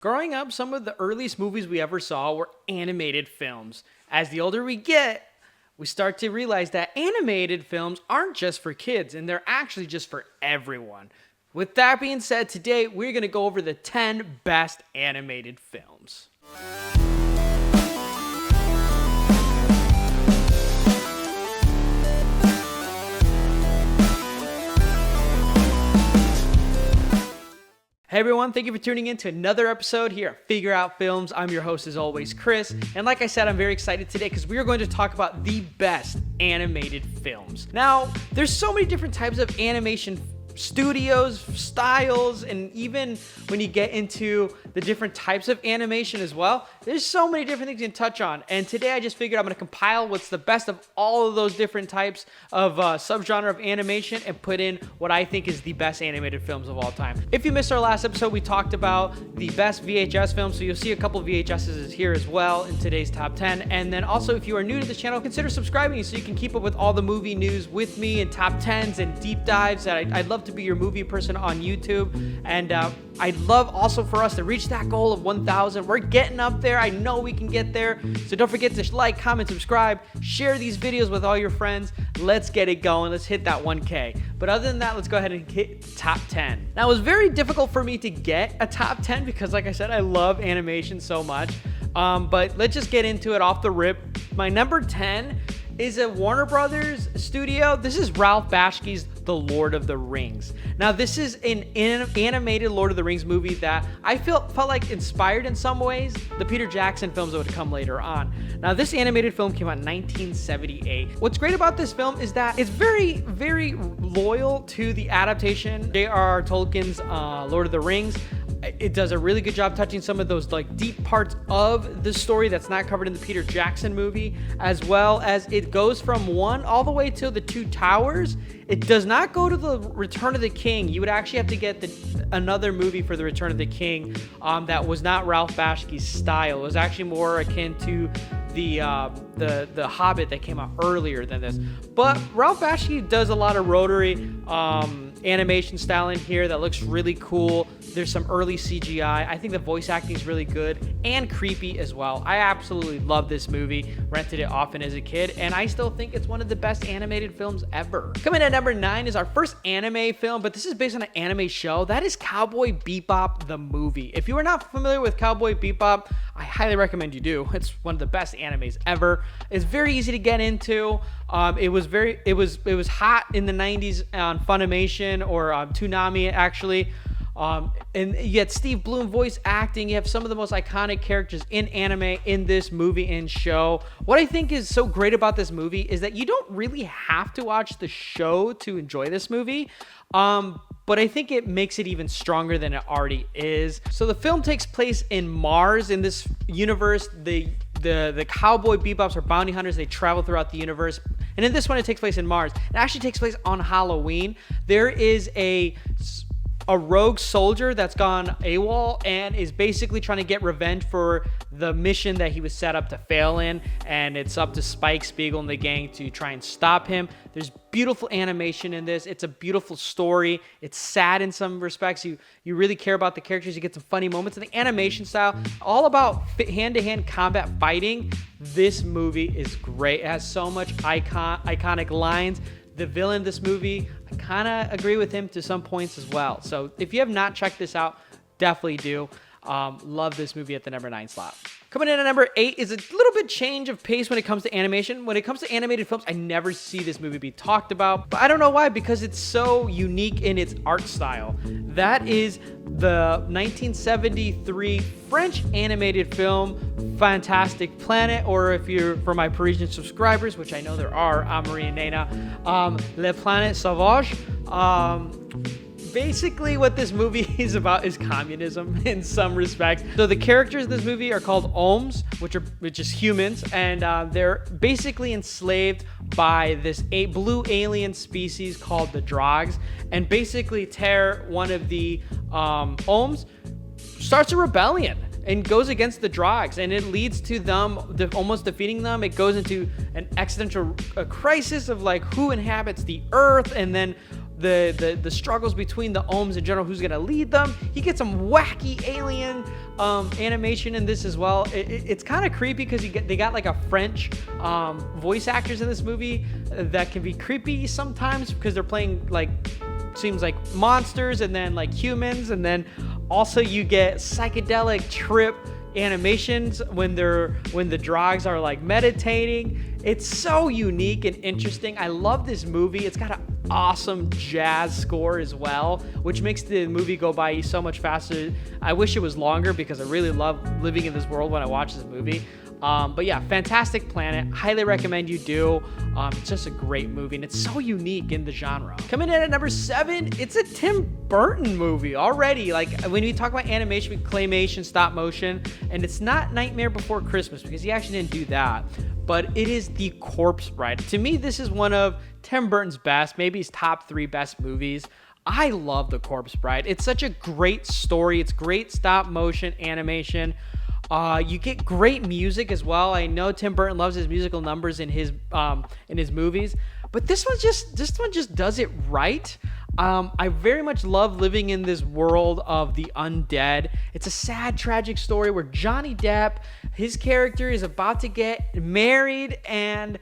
Growing up, some of the earliest movies we ever saw were animated films. As the older we get, we start to realize that animated films aren't just for kids, and they're actually just for everyone. With that being said, today we're going to go over the 10 best animated films. Hey everyone, thank you for tuning in to another episode here at Figure Out Films. I'm your host as always, Chris. And like I said, I'm very excited today because we are going to talk about the best animated films. Now, there's so many different types of animation studios, styles, and even when you get into the different types of animation as well, there's so many different things you can touch on. And today I just figured I'm going to compile what's the best of all of those different types of subgenre of animation and put in what I think is the best animated films of all time. If you missed our last episode, we talked about the best VHS films, so you'll see a couple of VHSs here as well in today's top 10. And then also, if you are new to the channel, consider subscribing so you can keep up with all the movie news with me and top 10s and deep dives. I'd love to be your movie person on YouTube, and I'd love also for us to reach that goal of 1,000. We're getting up there. I know we can get there, so don't forget to like, comment, subscribe, share these videos with all your friends. Let's get it going. Let's hit that 1K. But other than that, let's go ahead and hit top 10. Now, it was very difficult for me to get a top 10 because, like I said, I love animation so much. But let's just get into it off the rip. My number 10 is a Warner Brothers studio. This is Ralph Bakshi's The Lord of the Rings. Now, this is an animated Lord of the Rings movie that I felt like inspired in some ways the Peter Jackson films that would come later on. Now, this animated film came out in 1978. What's great about this film is that it's very, very loyal to the adaptation, J.R.R. Tolkien's Lord of the Rings. It does a really good job touching some of those like deep parts of the story that's not covered in the Peter Jackson movie, as well as it goes from one all the way to the Two Towers. It does not go to the Return of the King. You would actually have to get another movie for the Return of the King that was not Ralph Bakshi's style. It was actually more akin to the Hobbit that came out earlier than this. But Ralph Bakshi does a lot of rotary animation style in here that looks really cool. There's some early CGI. I think the voice acting is really good and creepy as well. I absolutely love this movie. Rented it often as a kid, and I still think it's one of the best animated films ever. Coming at number 9 is our first anime film, but this is based on an anime show. That is Cowboy Bebop the movie. If you are not familiar with Cowboy Bebop, I highly recommend you do. It's one of the best animes ever. It's very easy to get into. It was hot in the 90s on Funimation or Toonami actually. And you get Steve Blum voice acting. You have some of the most iconic characters in anime in this movie and show. What I think is so great about this movie is that you don't really have to watch the show to enjoy this movie. But I think it makes it even stronger than it already is. So the film takes place in Mars. In this universe, the Cowboy Bebops are bounty hunters. They travel throughout the universe. And in this one, it takes place in Mars. It actually takes place on Halloween. There is a rogue soldier that's gone AWOL and is basically trying to get revenge for the mission that he was set up to fail in, and it's up to Spike Spiegel and the gang to try and stop him. There's beautiful animation in this. It's a beautiful story. It's sad in some respects. You really care about the characters. You get some funny moments, and the animation style, all about hand-to-hand combat fighting. This movie is great. It has so much iconic lines. The villain of this movie, I kind of agree with him to some points as well. So if you have not checked this out, definitely do. Love this movie at the number 9 slot. Coming in at number 8 is a little bit change of pace when it comes to animation. When it comes to animated films, I never see this movie be talked about. But I don't know why, because it's so unique in its art style. That is the 1973 French animated film Fantastic Planet, or if you're for my Parisian subscribers, which I know there are, Amory and Nana, Le Planète Sauvage. Basically, what this movie is about is communism in some respects. So the characters in this movie are called Ohms, which is humans, and they're basically enslaved by this blue alien species called the Drogs, and basically one of the Ohms starts a rebellion and goes against the Drogs, and it leads to them almost defeating them. It goes into an existential crisis of like who inhabits the earth, and then the struggles between the Ohms in general, who's gonna lead them. He gets some wacky alien animation in this as well. It's kind of creepy because they got like a French voice actors in this movie that can be creepy sometimes because they're playing like seems like monsters and then like humans, and then also you get psychedelic trip animations when the drogs are like meditating. It's so unique and interesting. I love this movie. It's got an awesome jazz score as well, which makes the movie go by so much faster. I wish it was longer because I really love living in this world when I watch this movie. But yeah, Fantastic Planet. Highly recommend you do. It's just a great movie, and it's so unique in the genre. Coming in at number 7, it's a Tim Burton movie already. Like when we talk about animation, claymation, stop motion, and it's not Nightmare Before Christmas because he actually didn't do that, but it is The Corpse Bride. To me, this is one of Tim Burton's best, maybe his top 3 best movies. I love The Corpse Bride. It's such a great story. It's great stop motion animation. You get great music as well. I know Tim Burton loves his musical numbers in his movies, but this one just does it right. I very much love living in this world of the undead. It's a sad, tragic story where Johnny Depp, his character, is about to get married, and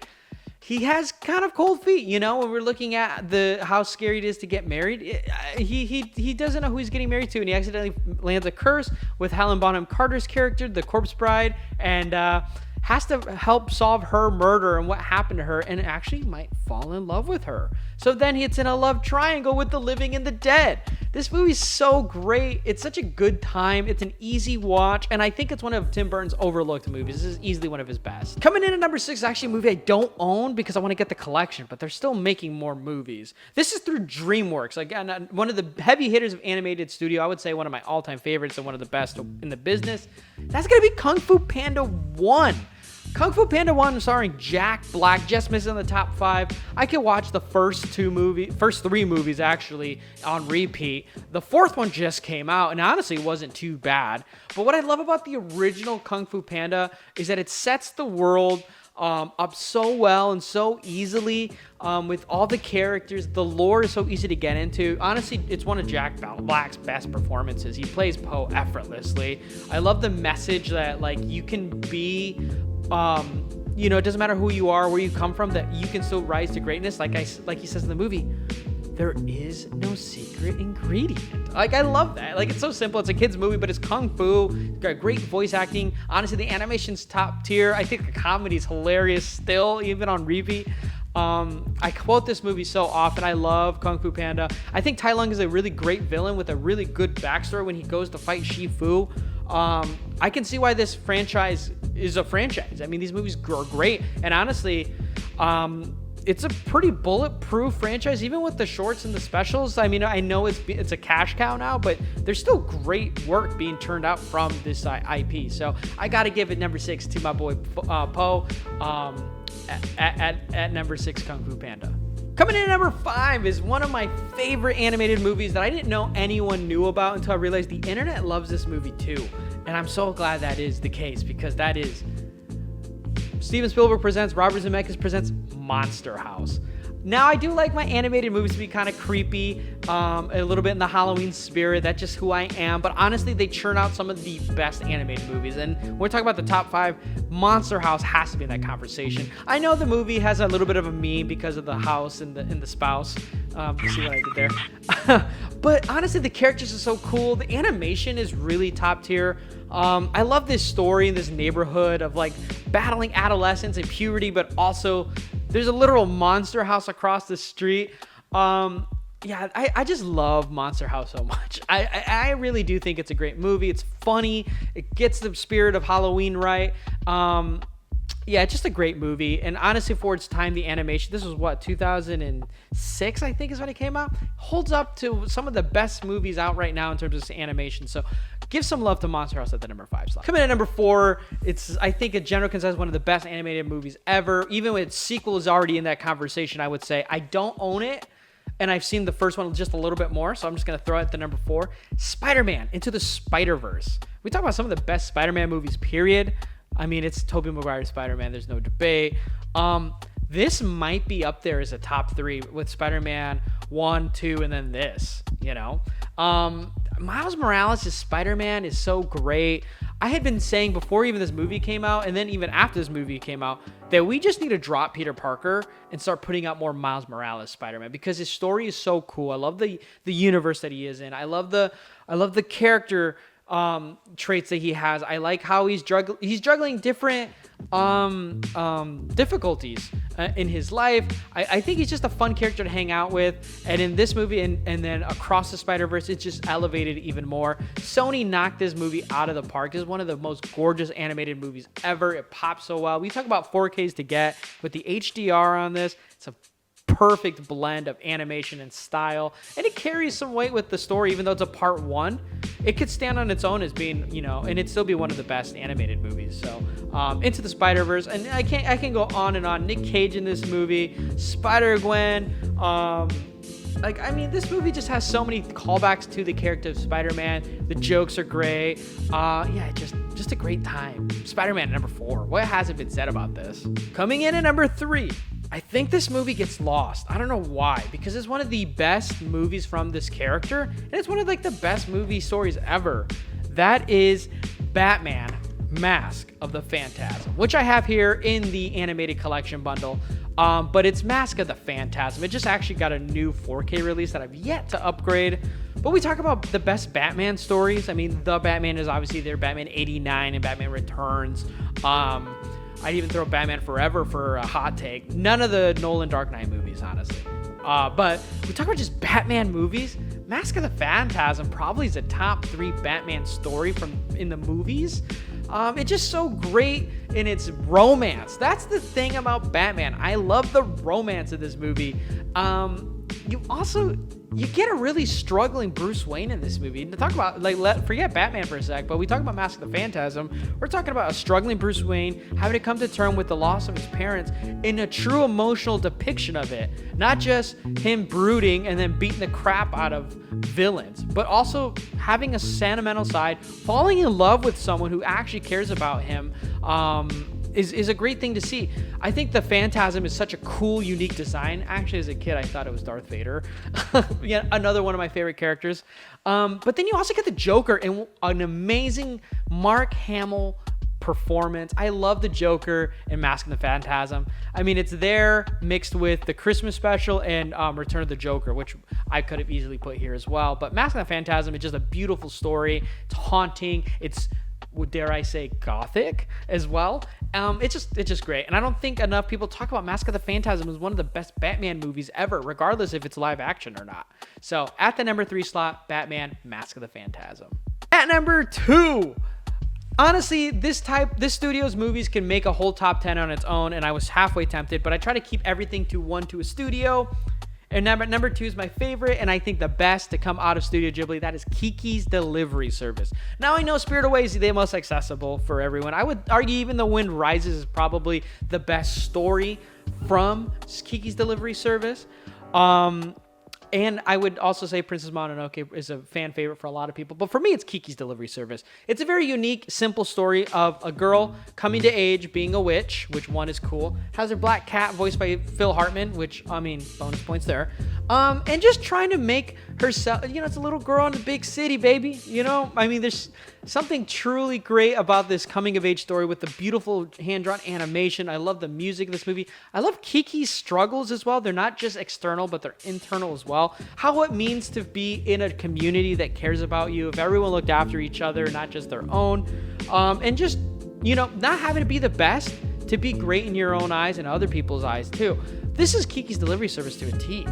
he has kind of cold feet, you know, when we're looking at how scary it is to get married. He doesn't know who he's getting married to, and he accidentally lands a curse with Helen Bonham Carter's character, the Corpse Bride, and has to help solve her murder and what happened to her, and actually might fall in love with her. So then it's in a love triangle with the living and the dead. This movie's so great. It's such a good time. It's an easy watch, and I think it's one of Tim Burton's overlooked movies. This is easily one of his best. Coming in at number 6 is actually a movie I don't own because I want to get the collection, but they're still making more movies. This is through DreamWorks. Again, one of the heavy hitters of animated studio. I would say one of my all-time favorites and one of the best in the business. That's going to be Kung Fu Panda 1. Kung Fu Panda 1 starring Jack Black, just missing the top 5. I could watch the first 3 movies actually on repeat. The 4th one just came out, and honestly it wasn't too bad. But what I love about the original Kung Fu Panda is that it sets the world up so well and so easily with all the characters. The lore is so easy to get into. Honestly, it's one of Jack Black's best performances. He plays Po effortlessly. I love the message that like you can be you know, it doesn't matter who you are, where you come from, that you can still rise to greatness. Like he says in the movie, there is no secret ingredient. Like, I love that. Like, it's so simple. It's a kid's movie, but it's kung fu. It's got great voice acting. Honestly, the animation's top tier. I think the comedy's hilarious still, even on repeat. I quote this movie so often. I love Kung Fu Panda. I think Tai Lung is a really great villain with a really good backstory when he goes to fight Shifu. I can see why this franchise is a franchise. I mean, these movies are great. And honestly, it's a pretty bulletproof franchise, even with the shorts and the specials. I mean, I know it's a cash cow now, but there's still great work being turned out from this IP. So I got to give it number 6 to my boy Po at number 6, Kung Fu Panda. Coming in at number 5 is one of my favorite animated movies that I didn't know anyone knew about until I realized the internet loves this movie too. And I'm so glad that is the case, because that is Steven Spielberg presents, Robert Zemeckis presents Monster House. Now, I do like my animated movies to be kind of creepy, a little bit in the Halloween spirit. That's just who I am. But honestly, they churn out some of the best animated movies. And when we're talking about the top 5, Monster House has to be in that conversation. I know the movie has a little bit of a meme because of the house and the spouse. You see what I did there? But honestly, the characters are so cool. The animation is really top tier. I love this story in this neighborhood of like battling adolescence and puberty, but also there's a literal monster house across the street. Yeah, I just love Monster House so much. I really do think it's a great movie. It's funny. It gets the spirit of Halloween right. Yeah, it's just a great movie. And honestly, for its time, the animation, this was what, 2006, I think is when it came out, holds up to some of the best movies out right now in terms of animation. So give some love to Monster House at the number 5 slot. Coming in at number 4, it's, I think, a general consensus, one of the best animated movies ever. Even when its sequel is already in that conversation, I would say. I don't own it, and I've seen the first one just a little bit more, so I'm just going to throw it at the number 4. Spider-Man Into the Spider-Verse. We talk about some of the best Spider-Man movies, period. I mean, it's Tobey Maguire's Spider-Man. There's no debate. this might be up there as a top 3 with Spider-Man 1, 2, and then this, you know. Miles Morales' Spider-Man is so great. I had been saying before even this movie came out, and then even after this movie came out, that we just need to drop Peter Parker and start putting out more Miles Morales Spider-Man, because his story is so cool. I love the universe that he is in. I love the character traits that he has. I like how he's juggling different difficulties in his life. I think he's just a fun character to hang out with. And in this movie and then Across the Spider-Verse, it's just elevated even more. Sony knocked this movie out of the park. This is one of the most gorgeous animated movies ever. It pops so well. We talk about 4Ks to get with the HDR on this. It's a perfect blend of animation and style, and it carries some weight with the story. Even though it's a part 1, it could stand on its own as being, you know, and it'd still be one of the best animated movies. So Into the Spider-Verse, and I can go on and on. Nick Cage in this movie, Spider-Gwen, this movie just has so many callbacks to the character of Spider-Man. The jokes are great. Just a great time. Spider-Man number 4. What hasn't been said about this? Coming in at number 3, I think this movie gets lost. I don't know why, because it's one of the best movies from this character, and it's one of like the best movie stories ever. That is Batman Mask of the Phantasm, which I have here in the animated collection bundle. But it's Mask of the Phantasm. It just actually got a new 4K release that I've yet to upgrade. But we talk about the best Batman stories. I mean, The Batman is obviously there, Batman 89 and Batman Returns. I'd even throw Batman Forever for a hot take. None of the Nolan Dark Knight movies, honestly. But we talk about just Batman movies. Mask of the Phantasm probably is a top 3 Batman story in the movies. It's just so great in its romance. That's the thing about Batman. I love the romance of this movie. You get a really struggling Bruce Wayne in this movie. To talk about, forget Batman for a sec, but we talk about Mask of the Phantasm. We're talking about a struggling Bruce Wayne having to come to terms with the loss of his parents in a true emotional depiction of it. Not just him brooding and then beating the crap out of villains, but also having a sentimental side, falling in love with someone who actually cares about him. Is a great thing to see. I think the Phantasm is such a cool, unique design. Actually, as a kid, I thought it was Darth Vader. Yeah, another one of my favorite characters. But then you also get the Joker in an amazing Mark Hamill performance. I love the Joker in Mask of the Phantasm. I mean, it's there mixed with the Christmas special and Return of the Joker, which I could have easily put here as well. But Mask of the Phantasm is just a beautiful story. It's haunting. It's, dare I say, gothic as well. It's just great. And I don't think enough people talk about Mask of the Phantasm as one of the best Batman movies ever, regardless if it's live action or not. So at the number 3 slot, Batman Mask of the Phantasm. At number 2, honestly, this studio's movies can make a whole top 10 on its own, and I was halfway tempted, but I try to keep everything to a studio. And number 2 is my favorite, and I think the best to come out of Studio Ghibli. That is Kiki's Delivery Service. Now, I know Spirited Away is the most accessible for everyone. I would argue even The Wind Rises is probably the best story from Kiki's Delivery Service. And I would also say Princess Mononoke is a fan favorite for a lot of people. But for me, it's Kiki's Delivery Service. It's a very unique, simple story of a girl coming to age, being a witch, which one is cool. Has her black cat voiced by Phil Hartman, which, I mean, bonus points there. And just trying to make herself, it's a little girl in a big city, baby. There's something truly great about this coming-of-age story with the beautiful hand-drawn animation. I love the music of this movie. I love Kiki's struggles as well. They're not just external, but they're internal as well. How it means to be in a community that cares about you, if everyone looked after each other, not just their own. And just, not having to be the best, to be great in your own eyes and other people's eyes too. This is Kiki's Delivery Service to a T.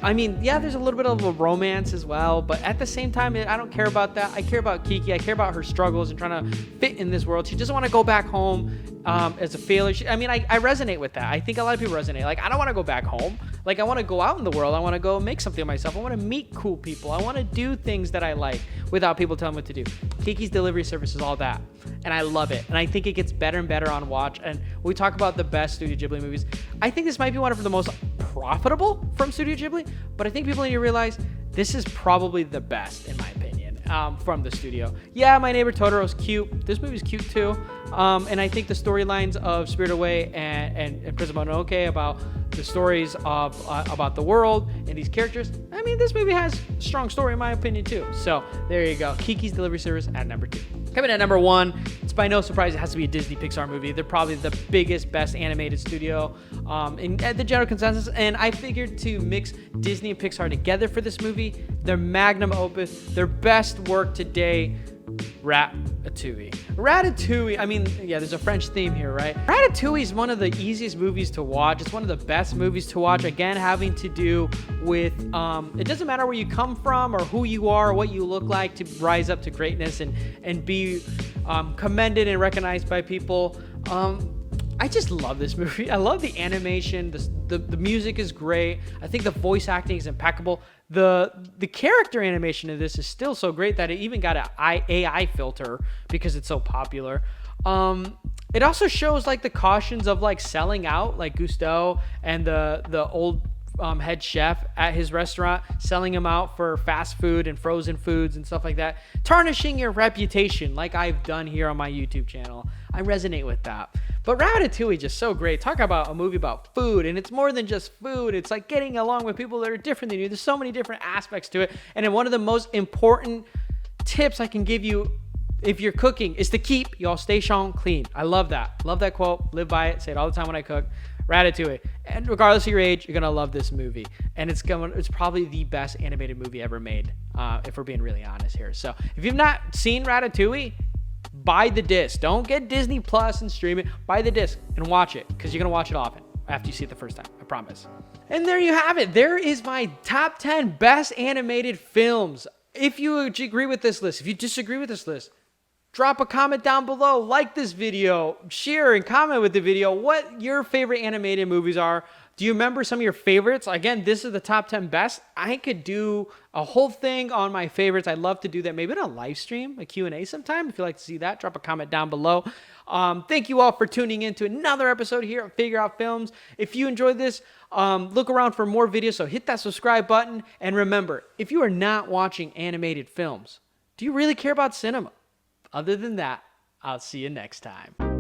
There's a little bit of a romance as well, but at the same time, I don't care about that. I care about Kiki. I care about her struggles and trying to fit in this world. She doesn't want to go back home as a failure. I resonate with that. I think a lot of people resonate. I don't want to go back home. I want to go out in the world. I want to go make something of myself. I want to meet cool people. I want to do things that I like without people telling me what to do. Kiki's Delivery Service is all that, and I love it. And I think it gets better and better on watch. And when we talk about the best Studio Ghibli movies, I think this might be one of the most profitable from Studio Ghibli, but I think people need to realize this is probably the best, in my opinion. from the studio. Yeah, My Neighbor Totoro's cute. This movie's cute too. And I think the storylines of Spirited Away and Prince Mononoke about the stories of about the world and these characters. I mean, this movie has a strong story in my opinion too. So there you go. Kiki's Delivery Service at number 2. Coming at number 1, it's by no surprise it has to be a Disney Pixar movie. They're probably the biggest, best animated studio in the general consensus. And I figured to mix Disney and Pixar together for this movie, their magnum opus, their best work to date, Ratatouille. Ratatouille, I mean, yeah, there's a French theme here, right? Ratatouille is one of the easiest movies to watch. It's one of the best movies to watch. Again, having to do with, it doesn't matter where you come from or who you are or what you look like to rise up to greatness and be commended and recognized by people. I just love this movie. I love the animation. The music is great. I think the voice acting is impeccable. The character animation of this is still so great that it even got an AI filter because it's so popular. It also shows like the cautions of like selling out, like Gusteau and the old head chef at his restaurant, selling him out for fast food and frozen foods and stuff like that, tarnishing your reputation like I've done here on my YouTube channel. I resonate with that. But Ratatouille is just so great. Talk about a movie about food, and it's more than just food. It's like getting along with people that are different than you. There's so many different aspects to it. And then one of the most important tips I can give you if you're cooking is to keep your station clean. I love that. Love that quote. Live by it. Say it all the time when I cook. Ratatouille. And regardless of your age, you're going to love this movie. And it's probably the best animated movie ever made, if we're being really honest here. So if you've not seen Ratatouille, buy the disc. Don't get Disney Plus and stream it. Buy the disc and watch it, because you're going to watch it often after you see it the first time. I promise. And there you have it. There is my top 10 best animated films. If you agree with this list, if you disagree with this list, drop a comment down below, like this video, share and comment with the video what your favorite animated movies are. Do you remember some of your favorites? Again, this is the top 10 best. I could do a whole thing on my favorites. I'd love to do that. Maybe on a live stream, a Q&A sometime. If you'd like to see that, drop a comment down below. Thank you all for tuning in to another episode here at Figure Out Films. If you enjoyed this, look around for more videos, so hit that subscribe button. And remember, if you are not watching animated films, do you really care about cinema? Other than that, I'll see you next time.